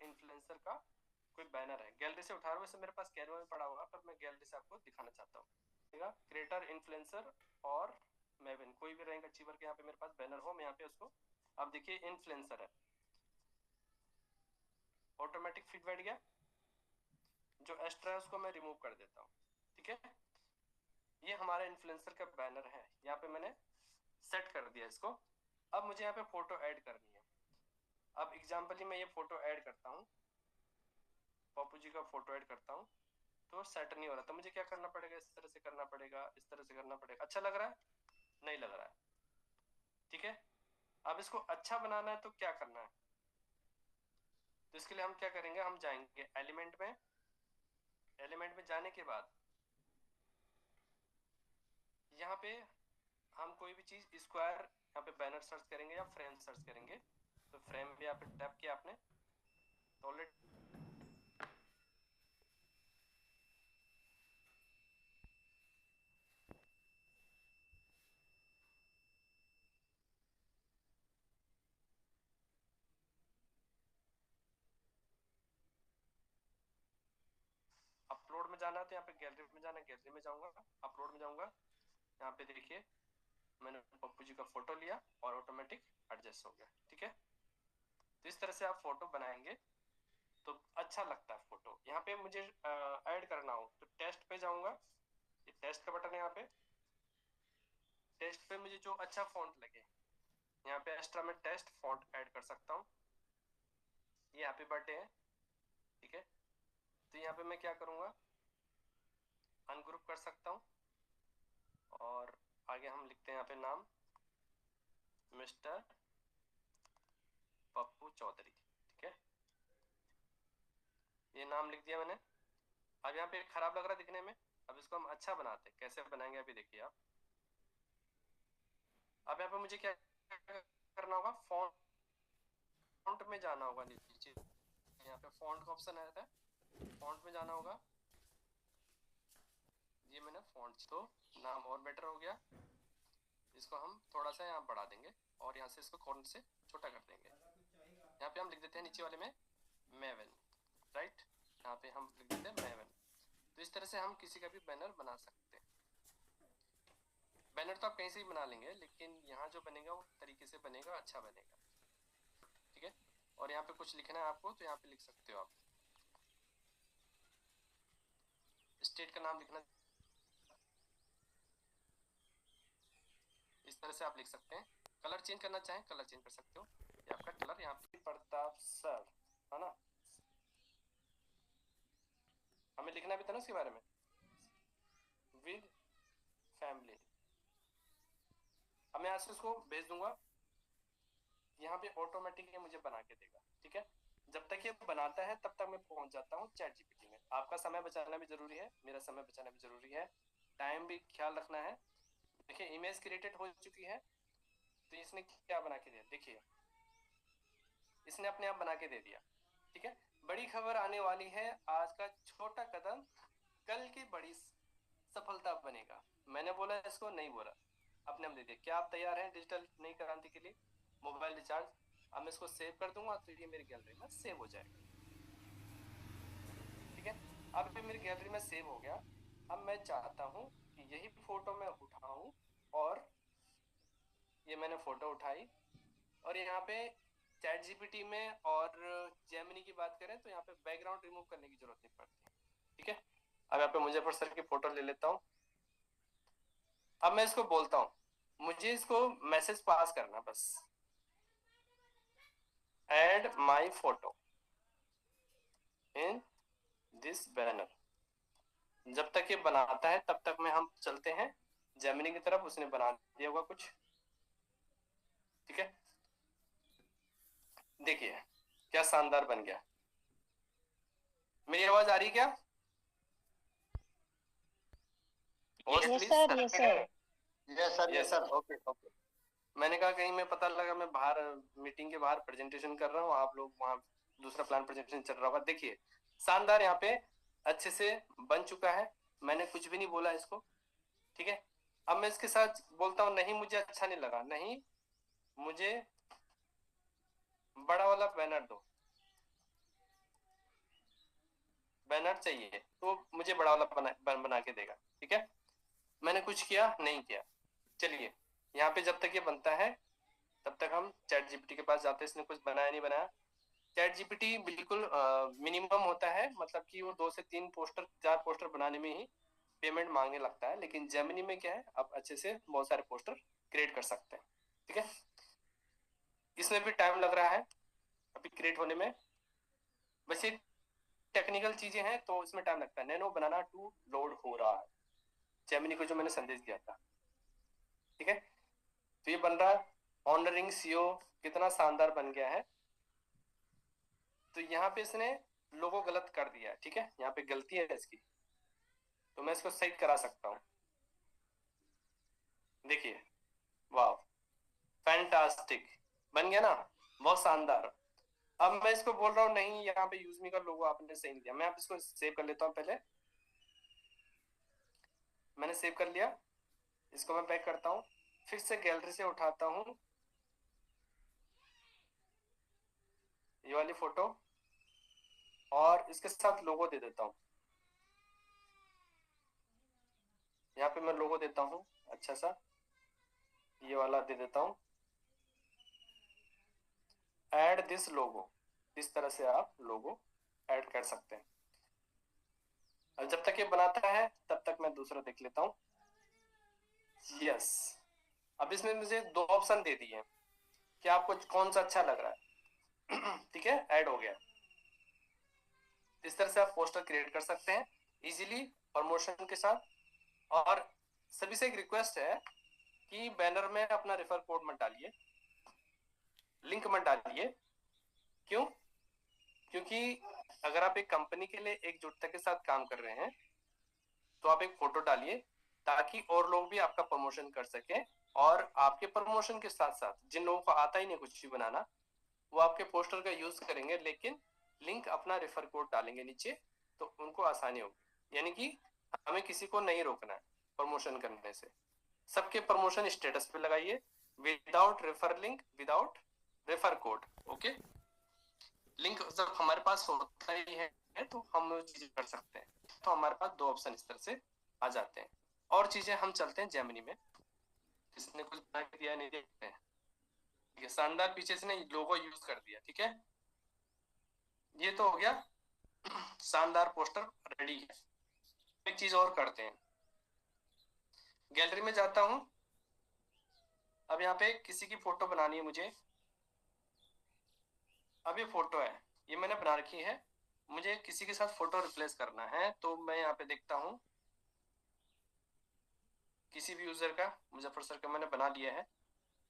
Influencer का कोई banner है, गैलरी से उठा रहा हूँ, वैसे मेरे पास कैनवा में पड़ा होगा, पर मैं गैलरी से आपको दिखाना चाहता हूँ। क्रिएटर, इन्फ्लुएंसर और मेविन, कोई भी रैंक अचीवर के यहाँ पे मेरे पास बैनर हो, मैं यहाँ पे उसको, अब देखिए इन्फ्लुएंसर है, ऑटोमेटिक फिट बैठ गया, जो एक्स्ट्रा है उसको मैं रिमूव कर देता हूँ। ठीक है, ये हमारा इन्फ्लुएंसर का बैनर है, यहाँ पे मैंने सेट कर दिया इसको। अब मुझे यहाँ पे फोटो ऐड करनी है। अब एग्जाम्पली मैं ये फोटो ऐड करता हूँ, पप्पू जी का फोटो ऐड करता हूँ, तो सेट नहीं हो रहा, तो मुझे क्या करना पड़ेगा, इस तरह से करना पड़ेगा, इस तरह से करना पड़ेगा। अच्छा लग रहा है? नहीं लग रहा है। ठीक है, अब इसको अच्छा बनाना है तो क्या करना है, तो इसके लिए हम क्या करेंगे, हम जाएंगे एलिमेंट में, एलिमेंट में जाने के बाद यहाँ पे हम कोई भी चीज स्क्वायर, यहाँ पे बैनर सर्च करेंगे या फ्रेम सर्च करेंगे, तो फ्रेम भी यहाँ पे टैप किया आपने, तो ऑलरेडी अपलोड में जाना है, तो यहाँ पे गैलरी में जाना है, गैलरी में जाऊंगा, अपलोड में जाऊंगा, यहाँ पे देखिए मैंने पप्पू जी का फोटो लिया और ऑटोमेटिक एडजस्ट हो गया। ठीक है, तो इस तरह से आप फोटो बनाएंगे तो अच्छा लगता है फोटो। यहाँ पे मुझे ऐड करना हो तो टेस्ट पे जाऊंगा, ये टेस्ट का बटन है, यहाँ पे टेस्ट पे मुझे जो अच्छा फॉन्ट लगे, यहाँ पे एक्स्ट्रा में टेस्ट फॉन्ट ऐड कर सकता हूँ, ये हैप्पी बर्थडे है। ठीक है, तो यहाँ पे मैं क्या करूँगा, अनग्रुप कर सकता हूँ, और आगे हम लिखते हैं यहाँ पे नाम मिस्टर पप्पू चौधरी। ठीक है, ये नाम लिख दिया मैंने। अब यहाँ पे खराब लग रहा है दिखने में, अब इसको हम अच्छा बनाते हैं, कैसे बनाएंगे अभी देखिए आप। अब यहाँ पे मुझे क्या करना होगा, फॉन्ट में जाना होगा, नीचे यहाँ पे फॉन्ट का ऑप्शन आता है, फॉन्ट में जाना होगा, ये मैंने फॉन्ट, तो नाम और बेटर हो गया, इसको हम थोड़ा सा यहाँ बढ़ा देंगे और यहाँ से इसको कॉर्नर से छोटा कर देंगे। यहाँ पे हम लिख देते हैं नीचे वाले में मेवन, राइट, यहाँ पे हम लिख देते हैं मेवन। तो इस तरह से हम किसी का भी बैनर बना सकते हैं। बैनर तो आप कहीं से ही बना लेंगे, लेकिन यहाँ जो बनेगा वो तरीके से बनेगा, अच्छा बनेगा। ठीक है, और यहाँ पे कुछ लिखना है आपको, तो यहाँ पे लिख सकते हो आप, स्टेट का नाम लिखना, इस तरह से आप लिख सकते हैं। कलर चेंज करना चाहें कलर चेंज कर सकते हो, ये आपका कलर यहाँ पे प्रताप सर है ना, हमें लिखना भी था ना इसके बारे में, विद फैमिली। अब मैं यहाँ से उसको भेज दूंगा, यहाँ पे ऑटोमेटिक ये मुझे बना के देगा। ठीक है, जब तक ये बनाता है तब तक मैं पहुंच जाता हूँ चैट जीपीटी में। आपका समय बचाना भी जरूरी है, मेरा समय बचाना भी जरूरी है, टाइम भी ख्याल रखना है। देखिए इमेज क्रिएटेड हो चुकी है, तो इसने क्या बना के दिया, देखिए इसने अपने आप बना के दे दिया। ठीक है, बड़ी खबर आने वाली है, आज का छोटा कदम कल की बड़ी सफलता बनेगा। मैंने बोला इसको, नहीं बोला, अपने हम दे दिया। क्या आप तैयार हैं डिजिटल नई क्रांति के लिए? मोबाइल रिचार्ज, अब मैं इसको सेव कर दूंगा तो ये मेरी गैलरी में सेव हो जाएगा। ठीक है, अब ये मेरी गैलरी में सेव हो गया। अब मैं चाहता हूँ कि यही फोटो मैं उठाऊं, और ये मैंने फोटो उठाई, और यहाँ पे चैट जीपीटी में और जेमिनी की बात करें तो यहाँ पे बैकग्राउंड रिमूव करने की जरूरत नहीं पड़ती। ठीक है, अब यहाँ पे मुजफ्फर सर की फोटो ले लेता हूँ। अब मैं इसको बोलता हूँ, मुझे इसको मैसेज पास करना बस, add my photo in this banner. जब तक ये बनाता है तब तक में हम चलते हैं जेमिनी की तरफ, उसने बना दिया होगा कुछ। ठीक है, देखिए क्या शानदार बन गया। मेरी आवाज आ रही क्या? Yes sir, yes sir, yes sir, yes sir, okay okay. मैंने कहा कहीं मैं, पता लगा मैं बाहर मीटिंग के बाहर प्रेजेंटेशन कर रहा हूँ, आप लोग वहाँ दूसरा प्लान प्रेजेंटेशन चल रहा होगा। देखिए शानदार यहाँ पे अच्छे से बन चुका है, मैंने कुछ भी नहीं बोला इसको। ठीक है, अब मैं इसके साथ बोलता हूँ, नहीं मुझे अच्छा नहीं लगा, नहीं मुझे बड़ा वाला बैनर दो। बैनर चाहिए तो मुझे बड़ा वाला बना के देगा, ठीक है। मैंने कुछ किया नहीं किया, चलिए यहाँ पे जब तक ये बनता है तब तक हम चैट जीपीटी के पास जाते हैं। इसने कुछ बनाया नहीं बनाया। चैट जीपीटी बिल्कुल मिनिमम होता है, मतलब कि वो 2 से 3 पोस्टर 4 पोस्टर बनाने में ही पेमेंट मांगने लगता है। लेकिन जेमिनी में क्या है, आप अच्छे से बहुत सारे पोस्टर क्रिएट कर सकते हैं, ठीक है। इसमें भी टाइम लग रहा है अभी क्रिएट होने में, वैसे टेक्निकल चीजें हैं तो इसमें टाइम लगता है। नैनो बनाना 2 लोड हो रहा है, जेमिनी को जो मैंने संदेश दिया था, ठीक है। तो ये बन रहा है। ऑनरिंग सीओ कितना शानदार बन गया है। तो यहाँ पे इसने लोगो गलत कर दिया है, ठीक है, यहाँ पे गलती है इसकी, तो मैं इसको सही करा सकता हूँ। देखिए, वाह, फैंटास्टिक बन गया ना, बहुत शानदार। अब मैं इसको बोल रहा हूँ नहीं, यहाँ पे यूज मी का लोगो आपने सही नहीं दिया। मैं आप इसको सेव कर लेता हूँ पहले। मैंने सेव कर लिया, इसको मैं बैक करता हूँ, फिर से गैलरी से उठाता हूँ ये वाली फोटो और इसके साथ लोगो दे देता हूँ। यहाँ पे मैं लोगो देता हूँ अच्छा सा, ये वाला दे देता हूँ, ऐड दिस लोगो। इस तरह से आप लोगो ऐड कर सकते हैं। अब जब तक ये बनाता है तब तक मैं दूसरा देख लेता हूँ। यस, अब इसमें मुझे 2 ऑप्शन दे दिए हैं कि आपको कौन सा अच्छा लग रहा है। ठीक है, ऐड हो गया। इस तरह से आप पोस्टर क्रिएट कर सकते हैं इजीली प्रमोशन के साथ। और सभी से एक रिक्वेस्ट है कि बैनर में अपना रेफर कोड मत डालिए, लिंक मत डालिए। क्यों? क्योंकि अगर आप एक कंपनी के लिए एकजुटता के साथ काम कर रहे हैं तो आप एक फोटो डालिए ताकि और लोग भी आपका प्रमोशन कर सके। और आपके प्रमोशन के साथ साथ जिन लोगों को आता ही नहीं कुछ भी बनाना, वो आपके पोस्टर का यूज करेंगे, लेकिन लिंक अपना रेफर कोड डालेंगे नीचे, तो उनको आसानी होगी। यानी कि हमें किसी को नहीं रोकना है प्रमोशन करने से। सबके प्रमोशन स्टेटस पे लगाइए, without refer link, without refer code. Okay, link जब हमारे पास होता ही है तो हम वो चीजें कर सकते हैं। तो हमारे पास 2 ऑप्शन इस तरह से आ जाते हैं। और चीजें हम चलते हैं जेमिनी में, इसने कुछ बना के दिया नहीं, देखते हैं। ठीक है, शानदार, पीछे से नहीं लोगो यूज कर दिया, ठीक है। ये तो हो गया, शानदार पोस्टर रेडी है। एक चीज और करते हैं, गैलरी में जाता हूं। अब यहाँ पे किसी की फोटो बनानी है मुझे। अब ये फोटो है, ये मैंने बना रखी है, मुझे किसी के साथ फोटो रिप्लेस करना है। तो मैं यहाँ पे देखता हूँ किसी भी यूजर का, मुजफ्फर सर का मैंने बना लिया है।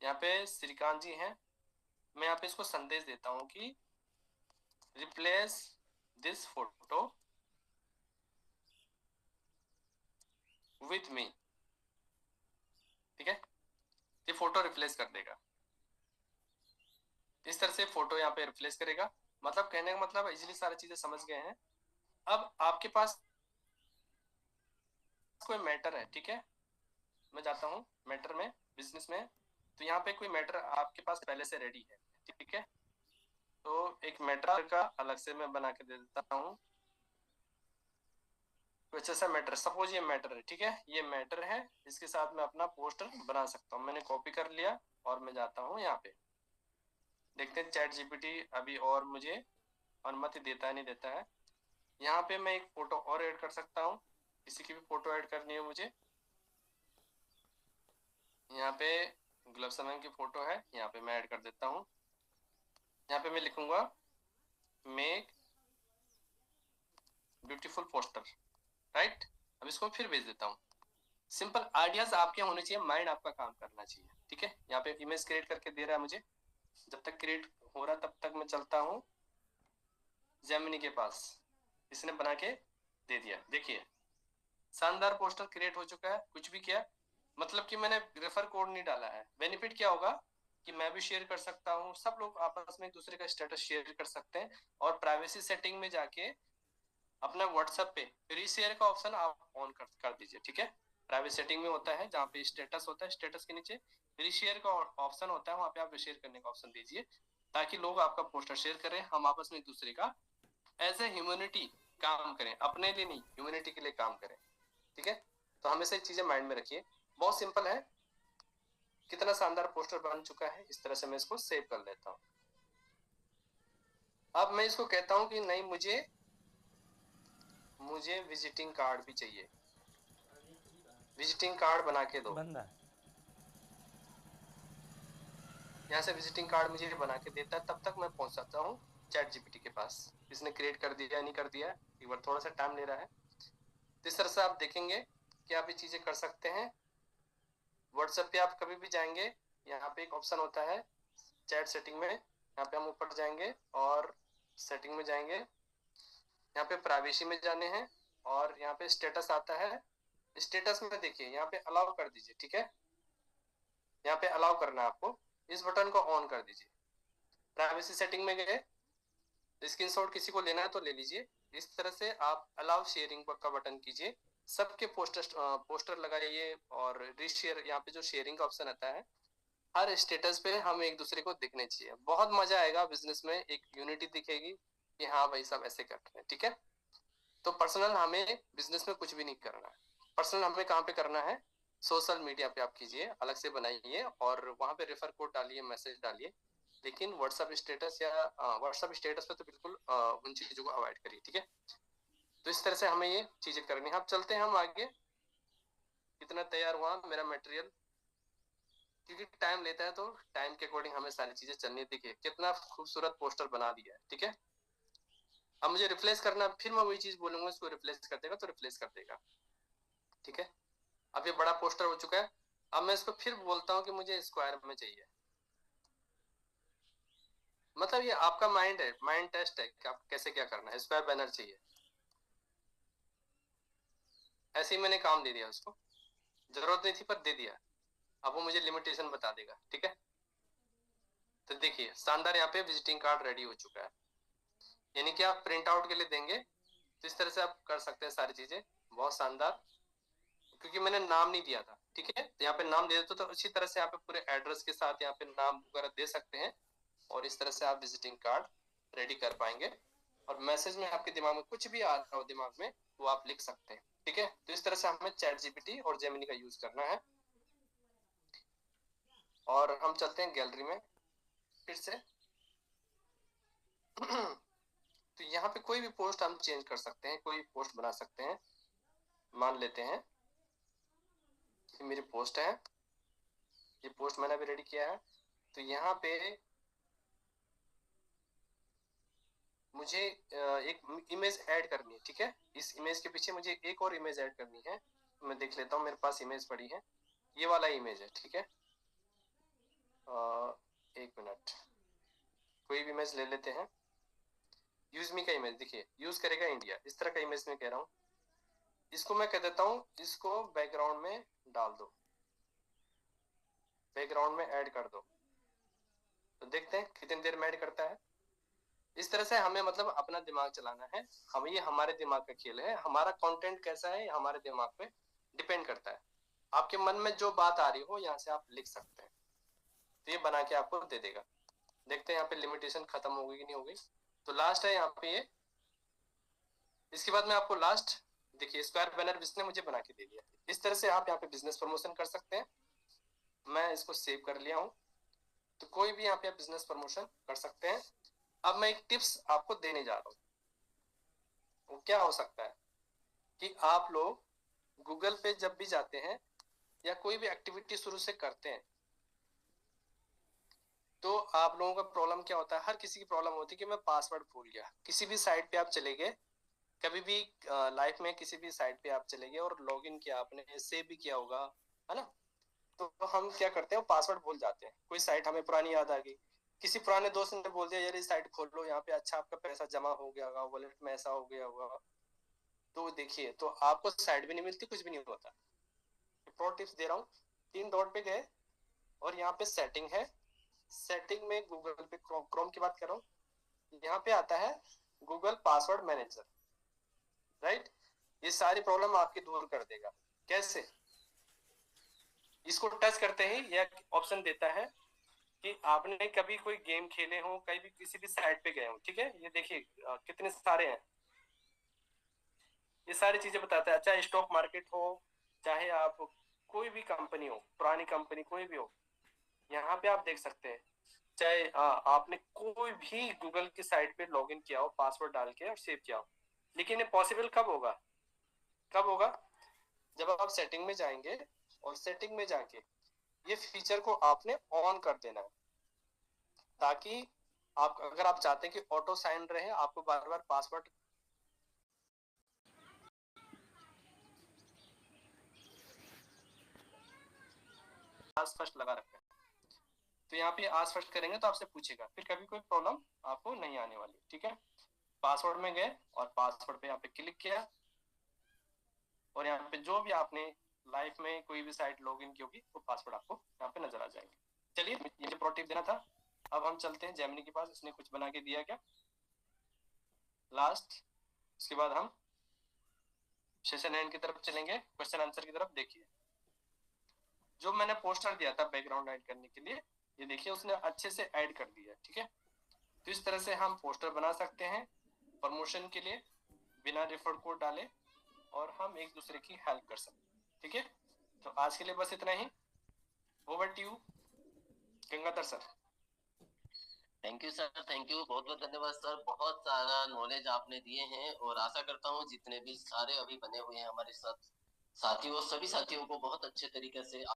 यहाँ पे श्रीकांत जी हैं, मैं यहाँ पे इसको संदेश देता हूँ कि replace this photo with me, ठीक है। ये फोटो रिप्लेस कर देगा, इस तरह से फोटो यहाँ पे रिप्लेस करेगा। मतलब कहने का मतलब इजीली सारी चीजें समझ गए हैं। अब आपके पास कोई मैटर है, ठीक है, मैं जाता हूँ मैटर में, बिजनेस में। तो यहाँ पे कोई मैटर आपके पास पहले से रेडी है, ठीक है। तो एक मैटर का अलग से मैं बना के दे देता हूँ, कुछ ऐसा मैटर। सपोज ये मैटर है, ठीक है, ये मैटर है, इसके साथ मैं अपना पोस्टर बना सकता हूँ। मैंने कॉपी कर लिया और मैं जाता हूँ यहाँ पे, देखते हैं चैट जीपीटी अभी और मुझे अनुमति देता है नहीं देता है। यहाँ पे मैं एक फोटो और ऐड कर सकता हूँ, किसी की भी फोटो ऐड करनी है मुझे। यहाँ पे गुलाब समय की फोटो है, यहाँ पे मैं ऐड कर देता हूँ। यहाँ पे मैं लिखूंगा मेक ब्यूटीफुल पोस्टर, राइट। अब इसको फिर भेज देता हूँ। सिंपल आइडियाज आपके होने चाहिए, माइंड आपका काम करना चाहिए, ठीक है। यहाँ पे इमेज क्रिएट करके दे रहा है मुझे। जब तक क्रिएट हो रहा तब तक मैं चलता हूँ जेमिनी के पास, इसने बना के दे दिया। देखिए, शानदार पोस्टर क्रिएट हो चुका है। कुछ भी किया, मतलब कि मैंने रेफर कोड नहीं डाला है। बेनिफिट क्या होगा कि मैं भी शेयर कर सकता हूँ, सब लोग आपस में एक दूसरे का स्टेटस शेयर कर सकते हैं। और प्राइवेसी सेटिंग में जाके अपना व्हाट्सएप पे रीशेयर का ऑप्शन आप ऑन कर दीजिए, ठीक है। प्राइवेट सेटिंग में होता है जहाँ पे स्टेटस होता है, स्टेटस के नीचे रीशेयर का ऑप्शन होता है, वहाँ पे आप रीशेयर करने का ऑप्शन दीजिए ताकि लोग आपका पोस्टर शेयर करें। हम आपस में एक दूसरे का एज ए ह्यूमैनिटी काम करें, अपने लिए नहीं, ह्यूमैनिटी के लिए काम करें, ठीक है। तो हमेशा ये चीजें माइंड में रखिए, बहुत सिंपल है। कितना शानदार पोस्टर बन चुका है, इस तरह से मैं इसको सेव कर लेता हूँ। अब मैं इसको कहता हूँ कि नहीं, मुझे विजिटिंग कार्ड भी चाहिए, विजिटिंग कार्ड बना के दो। बंदा यहाँ से विजिटिंग कार्ड मुझे बना के देता है, तब तक मैं पहुंच सकता हूँ चैट जीपीटी के पास। इसने क्रिएट कर दिया नहीं कर दिया, एक बार थोड़ा सा टाइम ले रहा है। तो इस तरह से आप देखेंगे कि आप ये चीजें कर सकते हैं। व्हाट्सएप पे आप कभी भी जाएंगे, यहाँ पे एक ऑप्शन होता है चैट सेटिंग में, यहाँ पे हम ऊपर जाएंगे और सेटिंग में जाएंगे, यहाँ पे प्राइवेसी में जाने हैं और यहाँ पे स्टेटस आता है। स्टेटस में देखिए यहाँ पे अलाउ कर दीजिए, ठीक है। यहाँ पे अलाउ करना है आपको, इस बटन को ऑन कर दीजिए। प्राइवेसी सेटिंग में गए, स्क्रीनशॉट किसी को लेना है तो ले लीजिए। इस तरह से आप अलाउ शेयरिंग का बटन कीजिए, सबके पोस्टर लगाइए और रीशेयर, यहाँ पे जो शेयरिंग का ऑप्शन आता है, हर स्टेटस पे हम एक दूसरे को दिखने चाहिए। बहुत मजा आएगा बिजनेस में, एक यूनिटी दिखेगी कि हाँ भाई सब ऐसे कर रहे हैं, ठीक है। तो पर्सनल हमें बिजनेस में कुछ भी नहीं करना है। पर्सनल हमें कहाँ पे करना है, सोशल मीडिया पे आप कीजिए, अलग से बनाइए और वहां पे रेफर कोड डालिए, मैसेज डालिए। लेकिन व्हाट्सएप स्टेटस या व्हाट्सएप स्टेटस पे तो बिल्कुल उन चीजों को अवॉइड करिए, ठीक है। तो इस तरह से हमें ये चीजें करनी है। अब चलते हैं हम आगे। कितना तैयार हुआ मेरा मटेरियल, क्योंकि टाइम लेता है तो टाइम के अकॉर्डिंग हमें सारी चीजें चलनी। देखिए कितना खूबसूरत पोस्टर बना दिया है, ठीक है। अब मुझे रिप्लेस करना, फिर मैं वही चीज बोलूंगा, इसको रिप्लेस कर देगा तो रिप्लेस कर देगा, ठीक है। अब ये बड़ा पोस्टर हो चुका है। अब मैं इसको फिर बोलता हूँ कि मुझे स्क्वायर में चाहिए। मतलब ये आपका माइंड है, माइंड टेस्ट है कि आप कैसे क्या करना है। स्क्वायर बैनर चाहिए, ऐसे ही मैंने काम दे दिया उसको, जरूरत नहीं थी पर दे दिया। अब वो मुझे लिमिटेशन बता देगा, ठीक है। तो देखिए शानदार, यहाँ पे विजिटिंग कार्ड रेडी हो चुका है, यानी कि आप प्रिंट आउट के लिए देंगे तो इस तरह से आप कर सकते हैं सारी चीजें। बहुत शानदार, क्योंकि मैंने नाम नहीं दिया था, ठीक है। तो यहाँ पे नाम दे देते तो इसी तरह से यहाँ पे पूरे एड्रेस के साथ यहाँ पे नाम वगैरह दे सकते हैं और इस तरह से आप विजिटिंग कार्ड रेडी कर पाएंगे। और मैसेज में आपके दिमाग में कुछ भी आ रहा हो दिमाग में, वो आप लिख सकते हैं, ठीक है। तो इस तरह से हमें चैट जीपीटी और जेमिनी का यूज करना है। और हम चलते हैं गैलरी में फिर से। तो यहाँ पे कोई भी पोस्ट हम चेंज कर सकते हैं, कोई पोस्ट बना सकते हैं। मान लेते हैं कि मेरी पोस्ट है, ये पोस्ट मैंने अभी रेडी किया है। तो यहाँ पे मुझे एक इमेज ऐड करनी है, ठीक है। इस इमेज के पीछे मुझे एक और इमेज ऐड करनी है। मैं देख लेता हूँ, मेरे पास इमेज पड़ी है, ये वाला इमेज है, ठीक है। एक मिनट, कोई भी इमेज ले लेते हैं। यूज मी का इमेज, देखिए यूज करेगा इंडिया, इस तरह का इमेज मैं कह रहा हूँ। इसको मैं कह देता हूँ, इसको बैकग्राउंड में डाल दो, बैकग्राउंड में ऐड कर दो। तो देखते हैं कितनी देर में ऐड करता है। इस तरह से हमें मतलब अपना दिमाग चलाना है। हम, ये हमारे दिमाग का खेल है, हमारा कंटेंट कैसा है हमारे दिमाग पे डिपेंड करता है। आपके मन में जो बात आ रही हो यहाँ से आप लिख सकते हैं, तो ये बना के आपको दे देगा। देखते हैं यहाँ पे लिमिटेशन खत्म हो गई कि नहीं हो गई। तो लास्ट है यहाँ पे ये। इसके बाद में आपको लास्ट देखिए, स्क्वायर बैनर इसने मुझे बना के दे दिया। इस तरह से आप यहाँ पे बिजनेस प्रमोशन कर सकते हैं। मैं इसको सेव कर लिया हूँ। तो कोई भी यहाँ पे बिजनेस प्रमोशन कर सकते हैं। अब मैं एक टिप्स आपको देने जा रहा हूँ। वो क्या हो सकता है कि आप लोग गूगल पे जब भी जाते हैं या कोई भी एक्टिविटी शुरू से करते हैं, तो आप लोगों का प्रॉब्लम क्या होता है, हर किसी की प्रॉब्लम होती है कि मैं पासवर्ड भूल गया। किसी भी साइट पे आप चले गए, कभी भी लाइफ में किसी भी साइट पे आप चले गए और लॉगिन किया आपने, सेव भी किया होगा, है ना। तो हम क्या करते हैं, पासवर्ड भूल जाते हैं। कोई साइट हमें पुरानी याद आ गई, किसी पुराने दोस्त ने बोल दिया यार ये साइट खोल लो, यहाँ पे अच्छा आपका पैसा जमा हो गया होगा, वॉलेट में ऐसा हो गया होगा। तो देखिए, तो आपको साइट भी नहीं मिलती, कुछ भी नहीं होता। प्रो टिप्स दे रहा हूँ। 3 डॉट पे गए और यहाँ पे सेटिंग है, सेटिंग में गूगल पे क्रोम की बात कर रहा हूँ, यहाँ पे आता है गूगल पासवर्ड मैनेजर, राइट। ये सारी प्रॉब्लम आपकी दूर कर देगा। कैसे, इसको टच करते ही यह ऑप्शन देता है कि आपने कभी कोई गेम खेले हो, कहीं भी किसी भी साइट पे गए हो, ठीक है। ये देखिए कितने सारे हैं, ये सारी चीजें बताता है। चाहे स्टॉक मार्केट हो, चाहे आप कोई भी कंपनी हो, पुरानी कंपनी कोई भी हो, यहाँ पे आप देख सकते हैं। चाहे आपने कोई भी गूगल की साइट पे लॉगिन किया हो पासवर्ड डाल के और सेव किया हो, लेकिन ये पॉसिबल कब होगा? कब होगा? जब आप सेटिंग में जाएंगे और सेटिंग में जाके ये फीचर को आपने ऑन कर देना है, ताकि आप, अगर आप चाहते हैं कि ऑटो साइन रहे, आपको बार बार पासवर्ड आज फर्स्ट लगा रखा है, तो यहाँ पे आज फर्स्ट करेंगे तो आपसे पूछेगा, फिर कभी कोई प्रॉब्लम आपको नहीं आने वाली। ठीक है, पासवर्ड में गए और पासवर्ड पे यहाँ पे क्लिक किया, और यहाँ पे जो भी आपने लाइफ में कोई भी साइट लॉगिन की होगी वो पासवर्ड आपको यहाँ पे नजर आ जाएंगे। चलिए, ये प्रो टिप देना था। अब हम चलते हैं जेमिनी के पास, इसने कुछ बना के दिया क्या लास्ट। उसके बाद हम सेशन एंड की तरफ चलेंगे, क्वेश्चन आंसर की तरफ। देखिए, जो मैंने पोस्टर दिया था बैकग्राउंड ऐड करने के लिए, ये देखिए उसने अच्छे से ऐड कर दिया। ठीक है, तो इस तरह से हम पोस्टर बना सकते हैं प्रमोशन के लिए, बिना रेफर कोड डाले, और हम एक दूसरे की हेल्प कर सकते हैं। ठीक है, तो आज के लिए बस इतना ही। Over to you Gangadhar sir. Thank you sir, thank you, बहुत बहुत धन्यवाद सर। बहुत सारा नॉलेज आपने दिए हैं, और आशा करता हूँ जितने भी सारे अभी बने हुए हैं हमारे साथ साथियों, सभी साथियों को बहुत अच्छे तरीके से